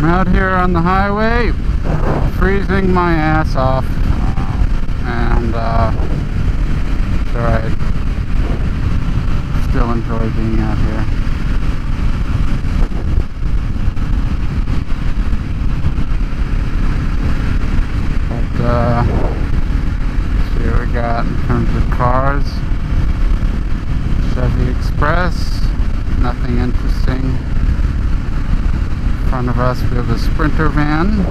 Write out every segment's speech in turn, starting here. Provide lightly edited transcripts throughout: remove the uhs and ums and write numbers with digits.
I'm out here on the highway, freezing my ass off, and sure, I still enjoy being out here. But let's see what we got in terms of cars. Chevy Express, nothing interesting. In front of us we have a Sprinter van.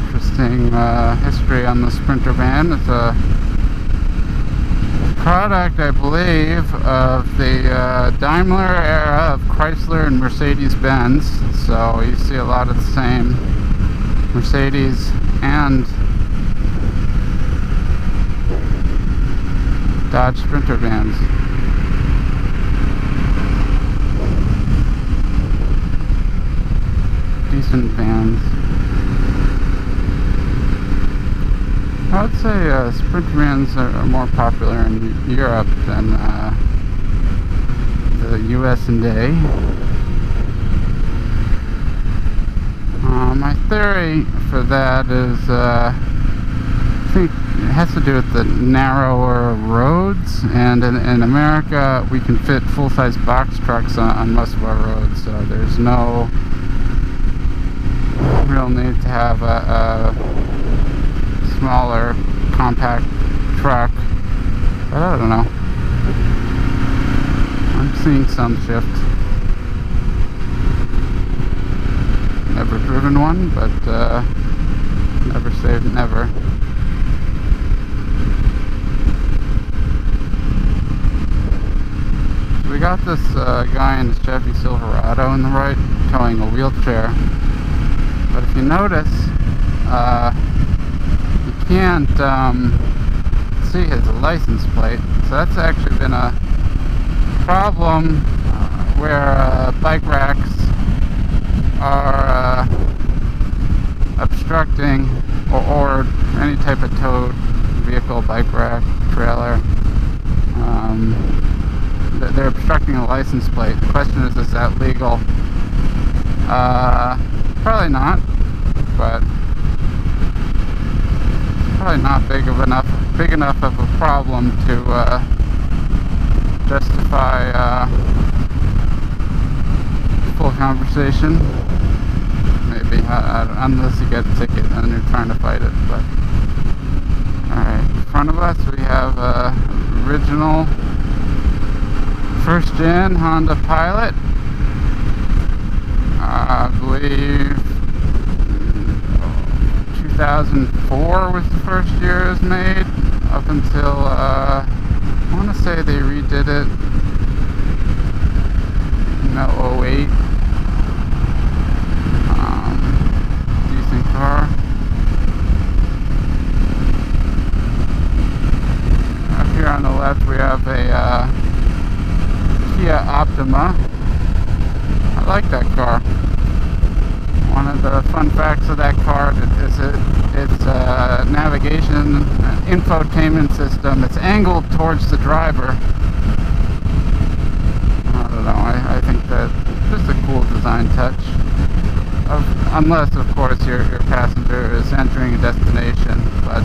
Interesting history on the Sprinter van. It's a product, I believe, of the Daimler era of Chrysler and Mercedes-Benz. So you see a lot of the same Mercedes and Dodge Sprinter vans. Decent vans. I would say Sprinter vans are more popular in Europe than the US and A. My theory for that is I think it has to do with the narrower roads, and in America we can fit full-size box trucks on most of our roads, so there's no real need to have a smaller compact truck. But I don't know, I'm seeing some shift. Never driven one, but never say never. We got this guy in his Chevy Silverado in the right, towing a wheelchair. But if you notice, you can't see his license plate. So that's actually been a problem where bike racks are obstructing, or any type of towed vehicle, bike rack, trailer. They're obstructing a license plate. The question is that legal? Probably not, but probably not big enough of a problem to justify full conversation. Maybe, unless you get a ticket and you're trying to fight it. But alright, in front of us we have original first gen Honda Pilot. I believe 2004 was the first year it was made, up until I want to say they redid it in 08. Decent car. Up here on the left we have a Kia Optima. I like that car. One of the fun facts of that car is its navigation infotainment system. It's angled towards the driver. I don't know. I think that's just a cool design touch. Unless, of course, your passenger is entering a destination. But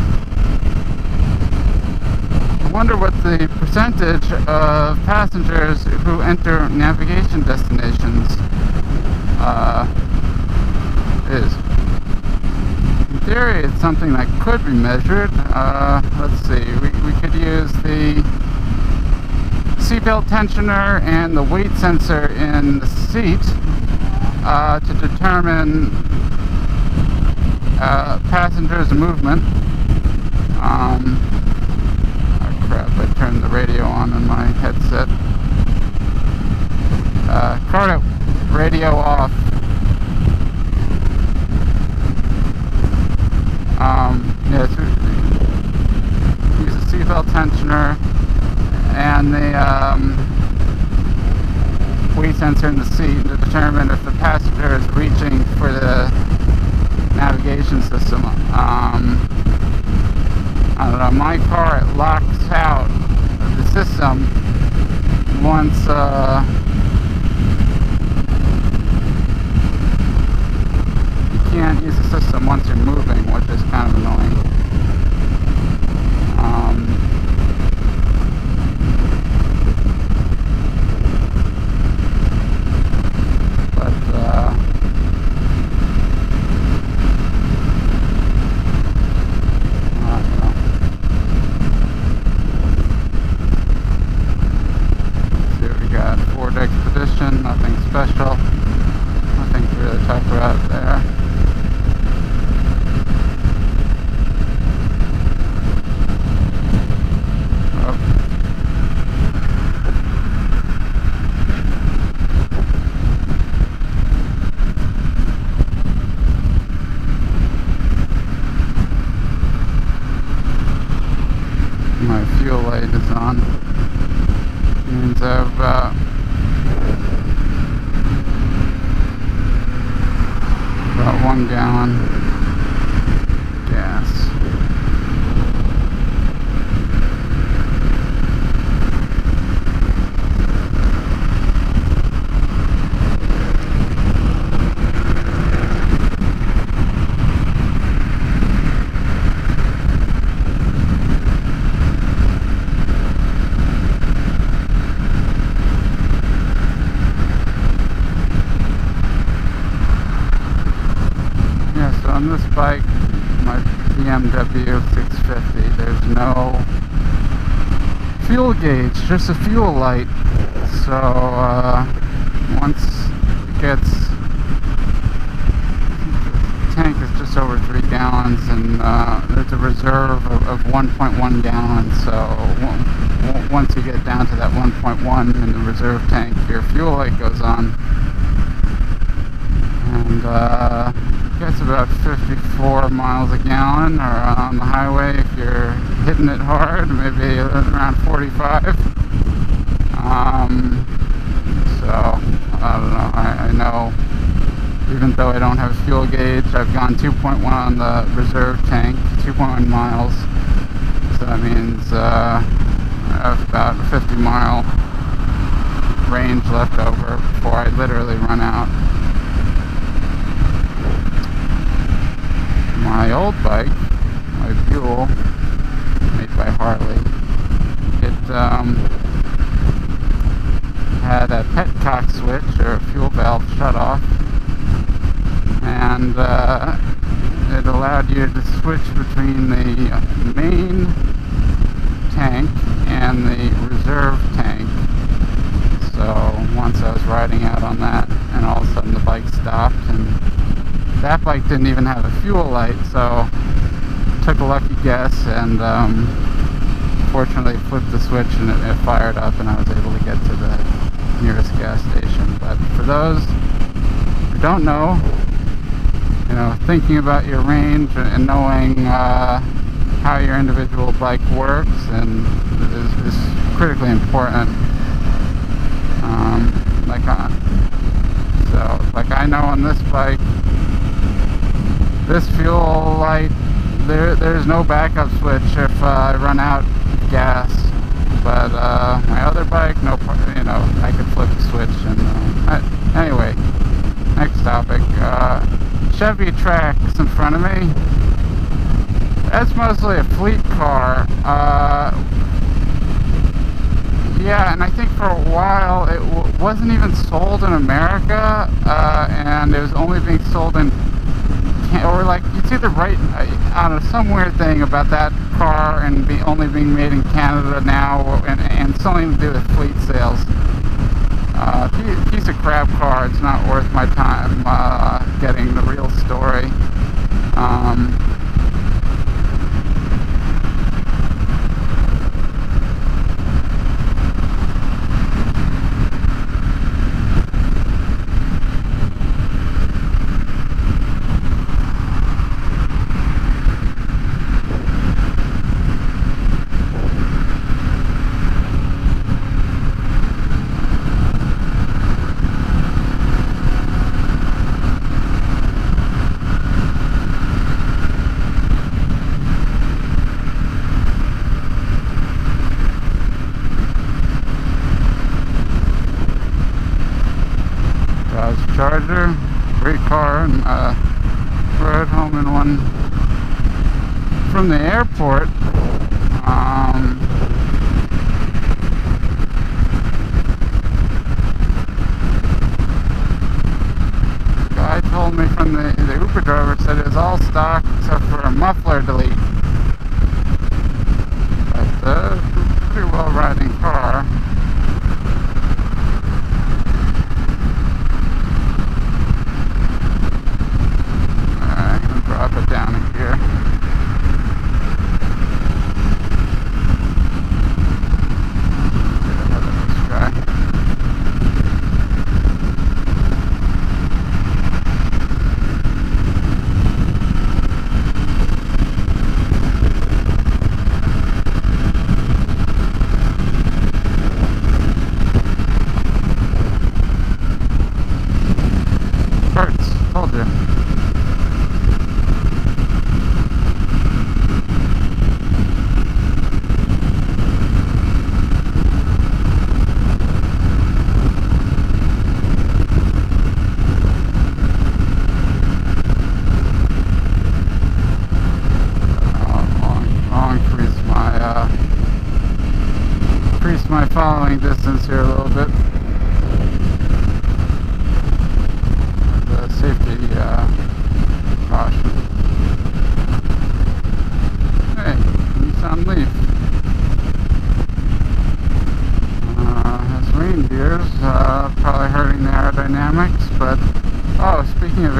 I wonder what the percentage of passengers who enter navigation destinations is. In theory, it's something that could be measured. Let's see, we could use the seatbelt tensioner and the weight sensor in the seat to determine passengers' movement. Oh crap, I turned the radio on in my headset. Car radio off. Yeah, so use a seatbelt tensioner and the weight sensor in the seat to determine if the passenger is reaching for the navigation system. I don't know, my car, it locks out the system once can't use the system once you're moving, which is kind of annoying. Nothing special, nothing to really talk about there. Oh. My fuel light is on. Means I've about 1 gallon gas. On this bike, my BMW 650, there's no fuel gauge, just a fuel light. So once it gets, the tank is just over 3 gallons, and there's a reserve of 1.1 gallons. So once you get down to that 1.1 in the reserve tank, your fuel light goes on, and gets about 54 miles a gallon, or on the highway if you're hitting it hard, maybe around 45. So I don't know. I know, even though I don't have a fuel gauge, I've gone 2.1 on the reserve tank, 2.1 miles. So that means I have about a 50-mile range left over before I literally run out. My old bike, my Buell, made by Harley, it had a petcock switch, or a fuel valve shutoff, and it allowed you to switch between the main tank and the reserve tank. So once I was riding out on that, and all of a sudden the bike stopped, and that bike didn't even have a fuel light, so took a lucky guess, and fortunately flipped the switch and it fired up, and I was able to get to the nearest gas station. But for those who don't know, you know, thinking about your range and knowing how your individual bike works and is critically important. Like I know on this bike, this fuel light, there's no backup switch if I run out of gas. But my other bike, you know, I could flip the switch. And anyway, next topic. Chevy Trax in front of me. That's mostly a fleet car. Yeah, and I think for a while it wasn't even sold in America, and it was only being sold in, or like, it's either right, I don't know, some weird thing about that car and only being made in Canada now, and something to do with fleet sales. Piece of crap car. It's not worth my time getting the real story. Charger, great car, and rode home in one from the airport. The guy told me from the Uber driver said it was all stock except for a muffler delete. But pretty well riding car. I'm gonna drop it down in here. Told you. Increase my following distance here a little bit. Safety caution. Hey, Nissan Leaf. Has reindeers, probably hurting the aerodynamics, but, oh, speaking of